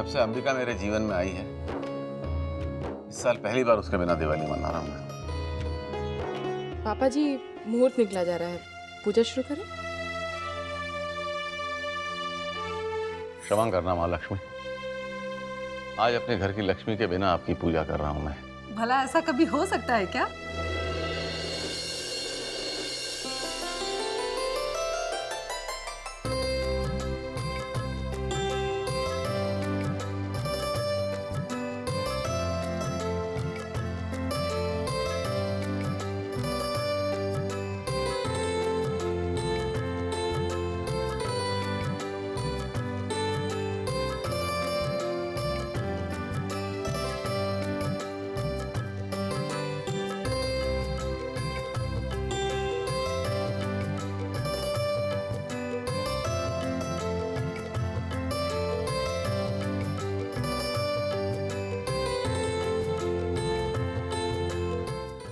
जब से अंबिका मेरे जीवन में आई है, इस साल पहली बार उसके बिना दिवाली मना रहा हूं मैं। पापा जी, मुहूर्त निकला जा रहा है, पूजा शुरू करें? क्षमा करना माँ लक्ष्मी, आज अपने घर की लक्ष्मी के बिना आपकी पूजा कर रहा हूं मैं। भला ऐसा कभी हो सकता है क्या?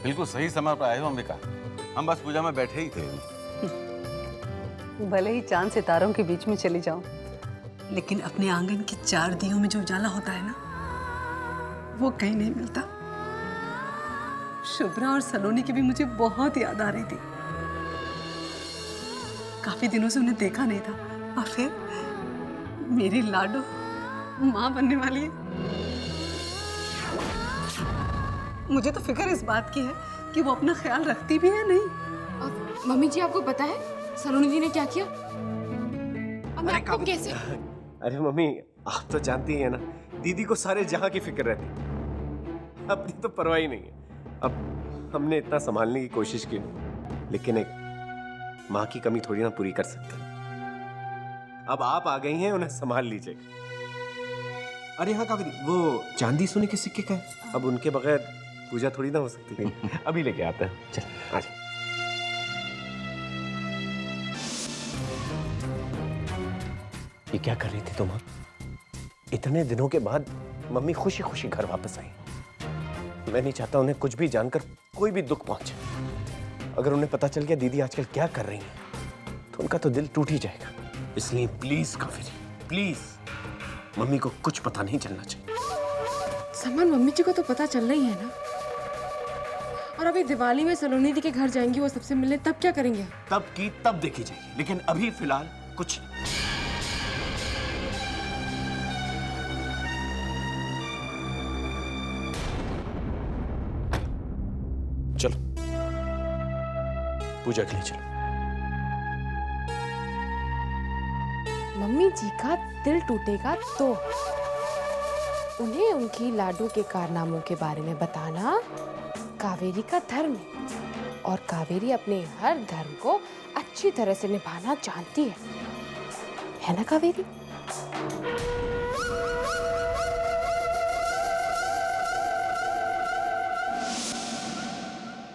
बिल्कुल सही समय पर आए हो अंबिका, हम बस पूजा में बैठे ही थे। भले ही चांद सितारों के बीच में चली जाऊं, लेकिन अपने आंगन के 4 दियों में जो उजाला होता है ना, वो कहीं नहीं मिलता। शुभ्रा और सलोनी की भी मुझे बहुत याद आ रही थी। काफी दिनों से उन्हें देखा नहीं था, और फिर मेरी लाडो माँ बनने वाली है। मुझे तो फिक्र इस बात की है कि वो अपना ख्याल रखती भी है नहीं। और मम्मी जी, आपको पता है सलोनी जी ने क्या किया? अब मैं आपको कैसे? अरे मम्मी, आप तो जानती हैं ना, दीदी को सारे जहां की फिक्र रहती है, अपनी तो परवाह ही नहीं है। अब हमने इतना संभालने की कोशिश की, लेकिन एक माँ की कमी थोड़ी ना पूरी कर सकते। अब आप आ गई हैं, उन्हें संभाल लीजिए। अरे हाँ कावेरी, वो चांदी सोने के सिक्के का है, अब उनके बगैर पूजा थोड़ी ना हो सकती है। अभी लेके आते हैं, चल आ जाओ। ये क्या कर रही थी तुम? इतने दिनों के बाद मम्मी खुशी खुशी घर वापस आई। मैं नहीं चाहता उन्हें कुछ भी जानकर कोई भी दुख पहुंचे। अगर उन्हें पता चल गया दीदी आजकल क्या कर रही है, तो उनका तो दिल टूट ही जाएगा। इसलिए प्लीज कावेरी, प्लीज, मम्मी को कुछ पता नहीं चलना चाहिए। सम्मान, मम्मी जी को तो पता चल रही है ना। और अभी दिवाली में सलोनी दी के घर जाएंगी वो सबसे मिलने, तब क्या करेंगे? तब की तब देखी जाएगी, लेकिन अभी फिलहाल कुछ नहीं। चलो पूजा के लिए चलो। मम्मी जी का दिल टूटेगा तो उन्हें उनकी लाडू के कारनामों के बारे में बताना कावेरी का धर्म है, और कावेरी अपने हर धर्म को अच्छी तरह से निभाना जानती है ना कावेरी?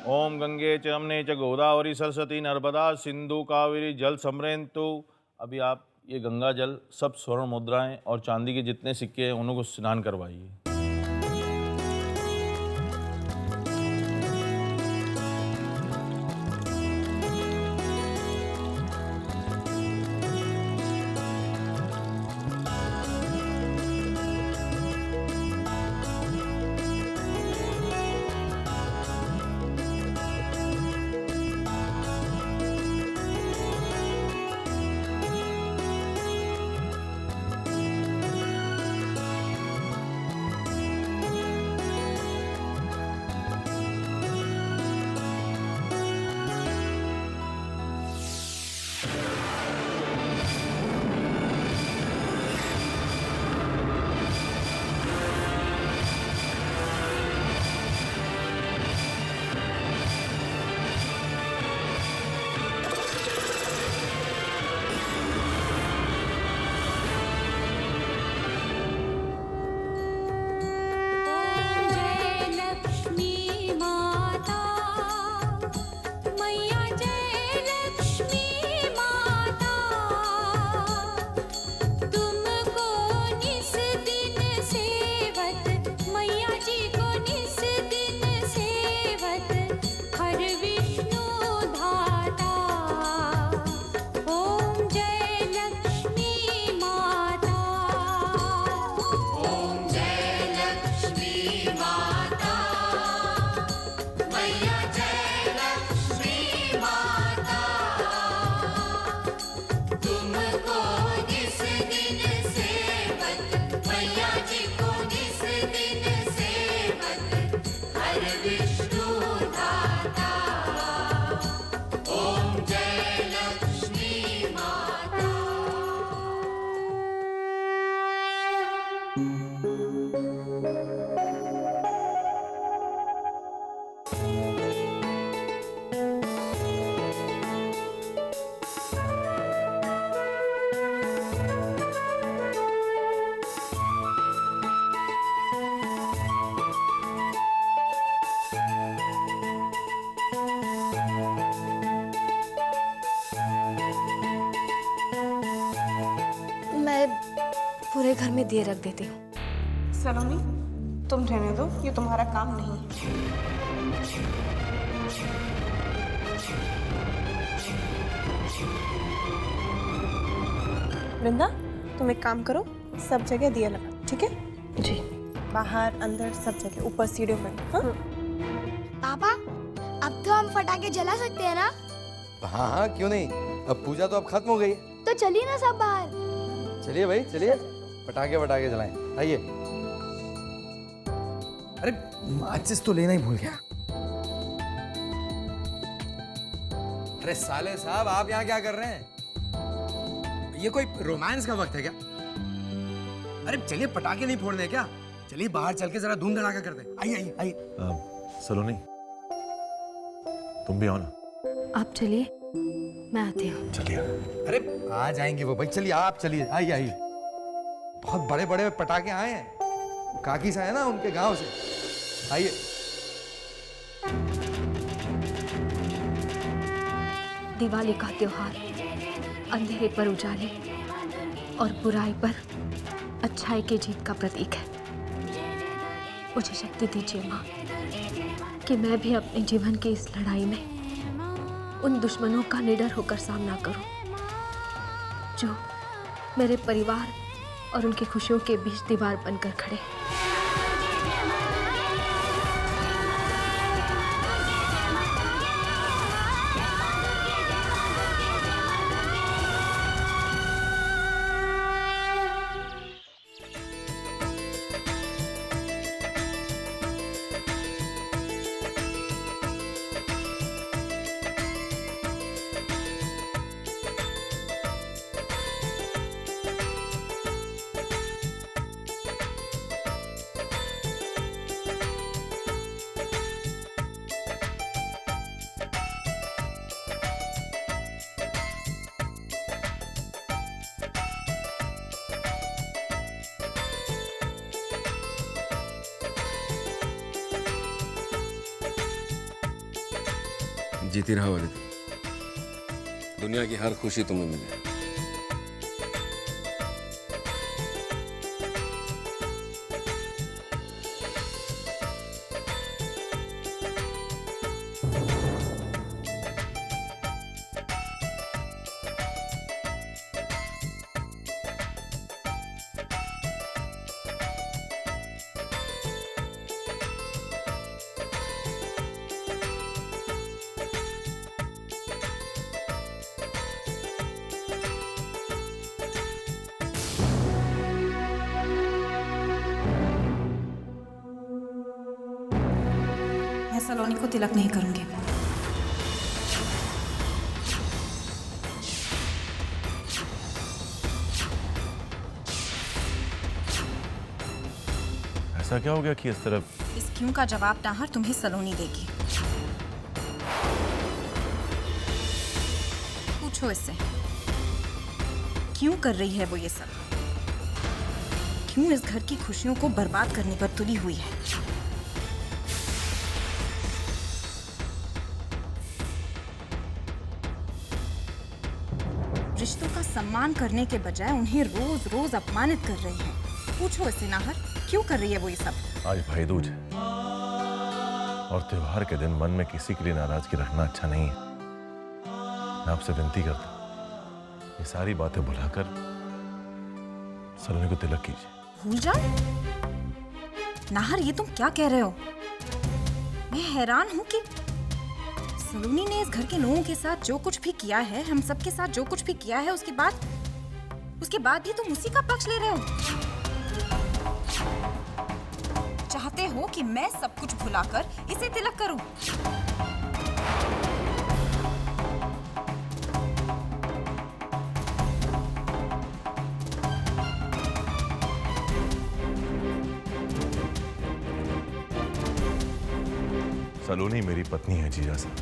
ओम गंगे च यमुने च गोदावरी सरस्वती नर्मदा सिंधु कावेरी जल समृन्तु। अभी आप ये गंगा जल, सब स्वर्ण मुद्राएं और चांदी के जितने सिक्के हैं उनको स्नान करवाइए। शायद पूरे घर में दिए रख देती हूँ। सलोनी, तुम रहने दो, ये तुम्हारा काम नहीं है। वृंदा, तुम एक काम करो, सब जगह दिया लगा, ठीक है? जी। बाहर अंदर सब जगह, ऊपर सीढ़ियों पर। हाँ? पापा, अब तो हम पटाखे जला सकते हैं ना? हाँ हाँ, क्यों नहीं। अब पूजा तो अब खत्म हो गई। तो चलिए ना सब बाहर। चलिए भाई, चलिए पटाखे वटाखे जलाएं। आइए। अरे माचिस तो लेना ही भूल गया। अरे साले साहब, आप यहाँ क्या कर रहे हैं? ये कोई रोमांस का वक्त है क्या? अरे चलिए, पटाखे नहीं फोड़ने क्या? चलिए बाहर चल के जरा धूम धड़ाका करते हैं। आइए आइए आइए। सलोनी, तुम भी आओ ना। आप चलिए, मैं आती हूँ। चलिए। अरे आ जाएंगे वो भाई, चलिए आप चलिए। आइए आइए। बहुत बड़े बड़े पटाखे आए हैं, काकी सा है ना उनके गांव से। आइए। दिवाली का त्योहार अंधेरे पर उजाले और बुराई पर अच्छाई की जीत का प्रतीक है। मुझे शक्ति दीजिए माँ कि मैं भी अपने जीवन की इस लड़ाई में उन दुश्मनों का निडर होकर सामना करूं जो मेरे परिवार और उनकी खुशियों के बीच दीवार बनकर खड़े। जीती रहो अदिति, दुनिया की हर खुशी तुम्हें मिले। मैं सलोनी को तिलक नहीं करूंगी। ऐसा क्या हो गया कि इस तरफ? इस क्यों का जवाब नाहर तुम्हें सलोनी देगी। पूछो इससे, क्यों कर रही है वो ये सब? क्यों इस घर की खुशियों को बर्बाद करने पर तुली हुई है? रिश्तों का सम्मान करने के बजाय उन्हें रोज रोज अपमानित कर रही है। पूछो इससे नाहर, क्यों कर रही है वो ये सब? आज भाई दूज है और त्योहार के दिन मन में किसी के लिए नाराजगी रखना अच्छा नहीं है। मैं आपसे विनती करता हूं, ये सारी बातें भुलाकर सलोनी को तिलक कीजिए। भूल जाओ? नाहर, ये तुम क्या कह रहे हो? मैं हैरान हूं कि सलोनी ने इस घर के लोगों के साथ जो कुछ भी किया है, हम सब के साथ जो कुछ भी किया है, उसके बाद भी तुम उसी का पक्ष ले रहे हो। चाहते हो कि मैं सब कुछ भुलाकर इसे तिलक करूं? सलोनी मेरी पत्नी है जीजा साहब।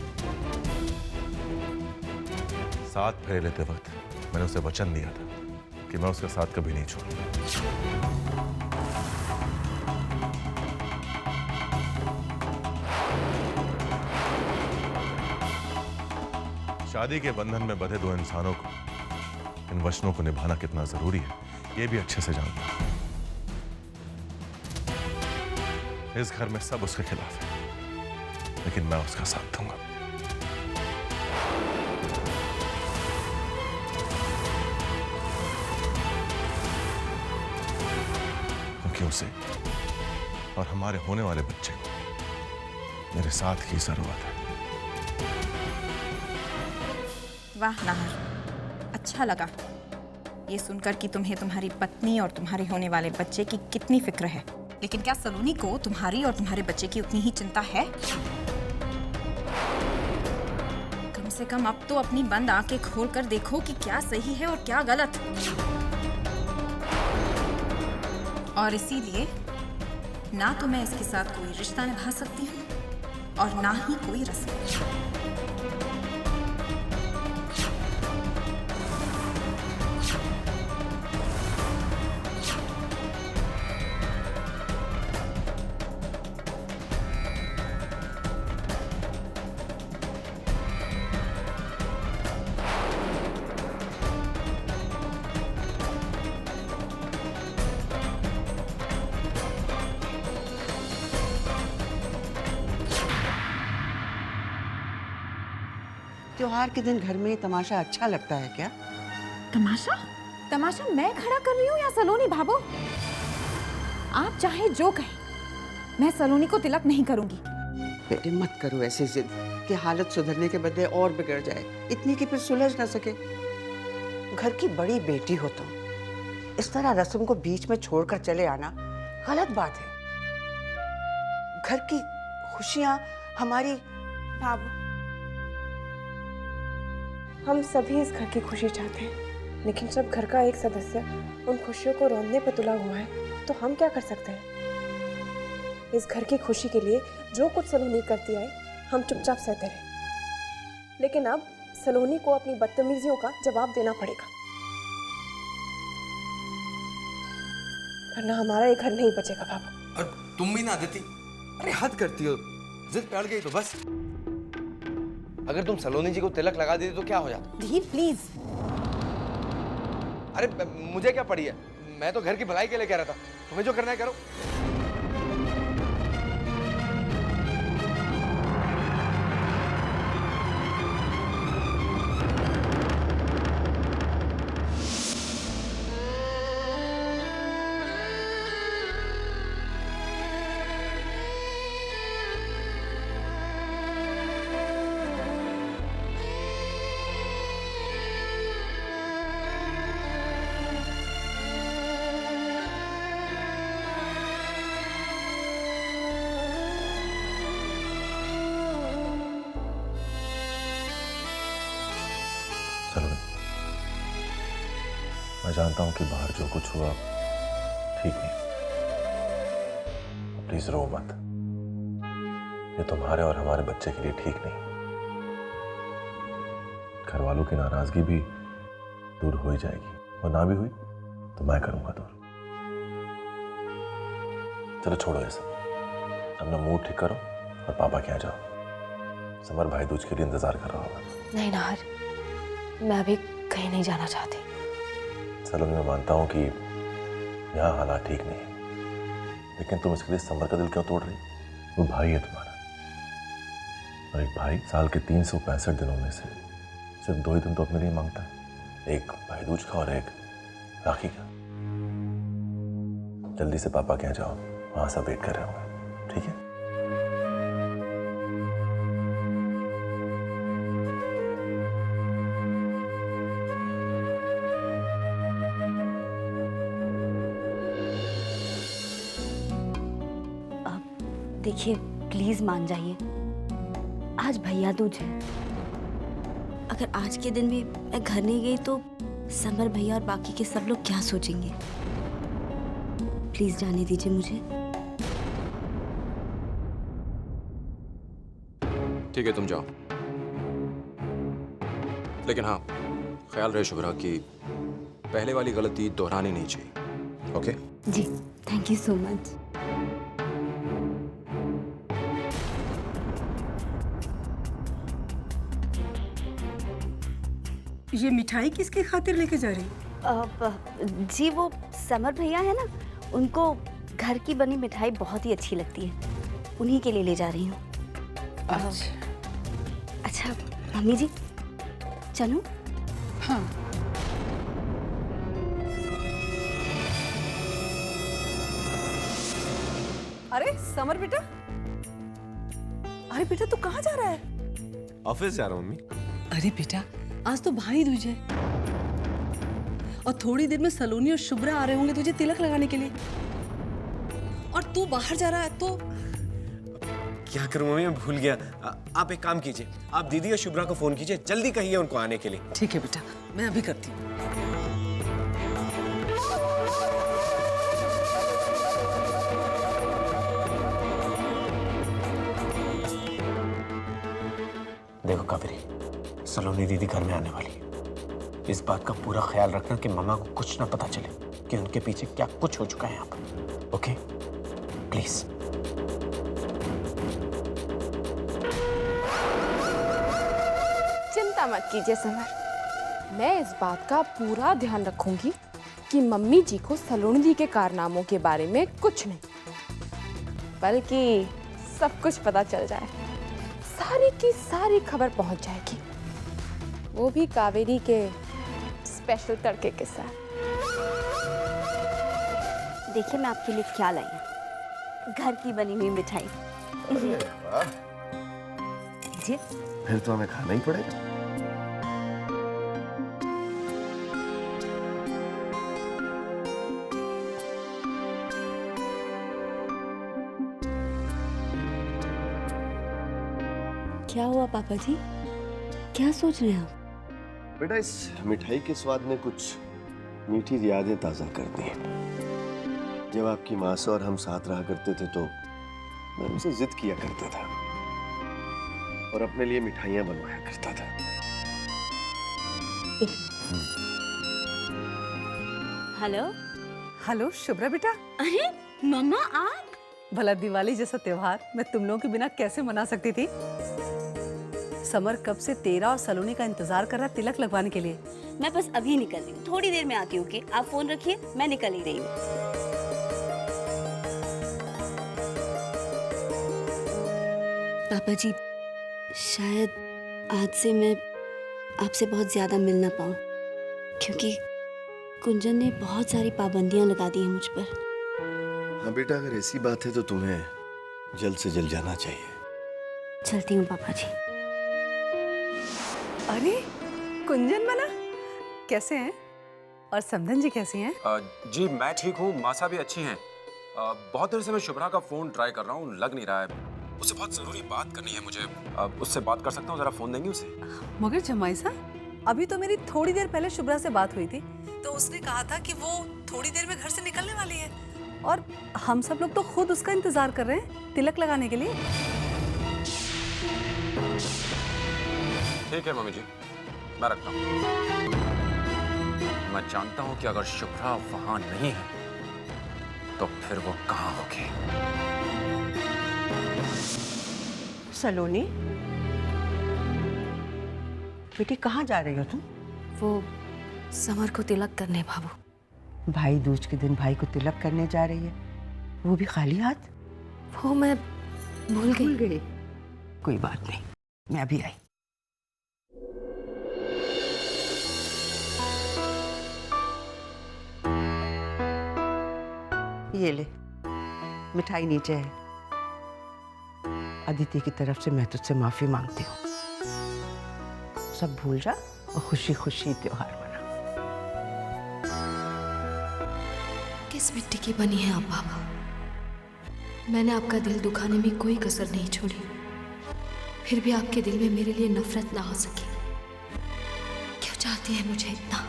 साथ फेरे लेते वक्त मैंने उसे वचन दिया था कि मैं उसका साथ कभी नहीं छोड़ूंगा। शादी के बंधन में बंधे दो इंसानों को इन वचनों को निभाना कितना जरूरी है ये भी अच्छे से जानता हूं। इस घर में सब उसके खिलाफ है, लेकिन मैं उसका साथ दूंगा। क्योंकि उसे और हमारे होने वाले बच्चे को मेरे साथ की जरूरत है। वाह नाहर, अच्छा लगा ये सुनकर कि तुम्हें तुम्हारी पत्नी और तुम्हारे होने वाले बच्चे की कितनी फिक्र है। लेकिन क्या सलोनी को तुम्हारी और तुम्हारे बच्चे की उतनी ही चिंता है? कम से कम अब तो अपनी बंद आंखें खोलकर देखो कि क्या सही है और क्या गलत। और इसीलिए ना तो मैं इसके साथ कोई रिश्ता निभा सकती हूँ और ना ही कोई रस्म। त्योहार के दिन घर में तमाशा अच्छा लगता है क्या? तमाशा? तमाशा मैं खड़ा कर रही हूँ या सलोनी भाभो? आप चाहे जो कहें, मैं सलोनी को तिलक नहीं करूंगी। बेटे मत करो ऐसी जिद कि हालत सुधरने के बदले और बिगड़ जाए, इतनी कि फिर सुलझ ना सके। घर की बड़ी बेटी हो तुम, इस तरह रस्म को बीच में छोड़कर चले आना गलत बात है। घर की खुशियां हमारी। बाबू, हम सभी इस घर की खुशी चाहते हैं, लेकिन जब घर का एक सदस्य उन खुशियों को रौंदने पर तुला हुआ है तो हम क्या कर सकते हैं? इस घर की खुशी के लिए जो कुछ सलोनी करती आई हम चुपचाप सहते रहे, लेकिन अब सलोनी को अपनी बदतमीजियों का जवाब देना पड़ेगा, वरना हमारा ये घर नहीं बचेगा। बाबा, और तुम भी ना देती। अरे हद करती हो, जिद पे अड़ गई तो बस। अगर तुम सलोनी जी को तिलक लगा देती तो क्या हो जाता? धीर प्लीज। अरे मुझे क्या पड़ी है, मैं तो घर की भलाई के लिए कह रहा था। तुम्हें जो करना है करो। सलोनी, मैं जानता हूं कि बाहर जो कुछ हुआ ठीक नहीं। प्लीज रो मत, ये तुम्हारे और हमारे बच्चे के लिए ठीक नहीं। घर वालों की नाराजगी भी दूर हो ही जाएगी, और ना भी हुई तो मैं करूंगा दूर। चलो छोड़ो ये सब, अपना मूड ठीक करो और पापा के यहाँ जाओ। समर भाई दूज के लिए इंतजार कर रहा होगा। नहीं नाहर, मैं अभी कहीं नहीं जाना चाहती। सलोनी, मैं मानता हूं कि यहाँ हालात ठीक नहीं, लेकिन तुम इसके लिए समर का दिल क्यों तोड़ रही? वो भाई है तुम्हारा, और एक भाई साल के 365 दिनों में से सिर्फ 2 ही दिन तो अपने लिए मांगता है, एक भाई दूज का और एक राखी का। जल्दी से पापा के यहाँ जाओ, वहां सब वेट कर रहे होंगे, ठीक है? देखिए प्लीज मान जाइए, आज भैया दूज है। अगर आज के दिन में मैं घर नहीं गई तो समर भैया और बाकी के सब लोग क्या सोचेंगे? प्लीज जाने दीजिए मुझे। ठीक है, तुम जाओ, लेकिन हाँ ख्याल रहे शुभ्रा कि पहले वाली गलती दोहरानी नहीं चाहिए। ओके? जी, थैंक यू सो मच। ये मिठाई किसकी खातिर लेके जा रही? जी वो समर भैया है ना, उनको घर की बनी मिठाई बहुत ही अच्छी लगती है, उन्हीं के लिए ले जा रही हूँ। अच्छा मम्मी जी चलूं? हाँ। अरे समर बेटा, अरे बेटा तू कहाँ जा रहा है? ऑफिस जा रहा हूँ मम्मी। अरे बेटा आज तो भाई दूज है और थोड़ी देर में सलोनी और शुभ्रा आ रहे होंगे तुझे तिलक लगाने के लिए, और तू बाहर जा रहा है तो क्या करूं मम्मी, मैं भूल गया। आप एक काम कीजिए, आप दीदी और शुभ्रा को फोन कीजिए, जल्दी कहिए उनको आने के लिए। ठीक है बेटा, मैं अभी करती हूँ। देखो कावेरी, सलोनी दीदी घर में आने वाली है। इस बात का पूरा ख्याल रखना कि मम्मा को कुछ ना पता चले कि उनके पीछे क्या कुछ हो चुका है यहाँ पर। Okay please. चिंता मत कीजिए समर, मैं इस बात का पूरा ध्यान रखूंगी कि मम्मी जी को सलोनी दी के कारनामों के बारे में कुछ नहीं, बल्कि सब कुछ पता चल जाए, सारी की सारी खबर पहुंच जाएगी, वो भी कावेरी के स्पेशल तड़के के साथ। देखिए मैं आपके लिए क्या लाई हूँ, घर की बनी हुई मिठाई। जी फिर तो हमें खाना ही पड़ेगा। क्या हुआ पापा जी, क्या सोच रहे हैं आप? बेटा इस मिठाई के स्वाद ने कुछ मीठी यादें ताजा कर दी। जब आपकी माँ से और हम साथ रहा करते थे तो मैं उनसे जिद किया करता था और अपने लिए मिठाइयाँ बनवाया करता था। हेलो हेलो शुभ्रा बेटा। अरे मम्मा आप? भला दिवाली जैसा त्योहार मैं तुम लोगों के बिना कैसे मना सकती थी? समर कब से तेरा और सलोनी का इंतजार कर रहा तिलक लगवाने के लिए। मैं बस अभी निकल रही हूँ, थोड़ी देर में आती हूँ। आप फोन रखिए, मैं निकल ही रही हूँ। पापा जी शायद आज से मैं आपसे बहुत ज्यादा मिल ना पाऊँ, क्योंकि कुंजन ने बहुत सारी पाबंदियां लगा दी हैं मुझ पर। हाँ बेटा, अगर ऐसी बात है तो तुम्हें जल्द से जल्द जाना चाहिए। चलती हूँ पापा जी। अरे कुंजन बना, कैसे हैं? और समधन जी कैसी हैं? जी मैं ठीक हूँ, मासा भी अच्छी हैं। बहुत देर से मैं शुभ्रा का फोन ट्राई कर रहा हूँ, लग नहीं रहा है। उससे बहुत जरूरी बात करनी है मुझे, उससे बात कर सकता हूँ? जरा फोन देंगे उसे? मगर जमाई साहब, अभी तो मेरी थोड़ी देर पहले शुभ्रा से बात हुई थी, तो उसने कहा था कि वो थोड़ी देर में घर से निकलने वाली है, और हम सब लोग तो खुद उसका इंतजार कर रहे हैं तिलक लगाने के लिए। ठीक है मम्मी जी, मैं रखता हूँ। मैं जानता हूँ कि अगर शुभ्रा वहां नहीं है तो फिर वो कहाँ होगी। सलोनी बेटी, कहाँ जा रही हो तुम? वो समर को तिलक करने बाबू। भाई दूज के दिन भाई को तिलक करने जा रही है, वो भी खाली हाथ? वो मैं भूल गई। कोई बात नहीं, मैं अभी आई। ये ले, मिठाई नीचे है। अदिति की तरफ से मैं तुझसे माफी मांगती हूँ। सब भूल जा और खुशी खुशी त्योहार मना। किस मिट्टी की बनी है आप बाबा? मैंने आपका दिल दुखाने में कोई कसर नहीं छोड़ी, फिर भी आपके दिल में मेरे लिए नफरत ना हो सकी। क्यों चाहती है मुझे इतना?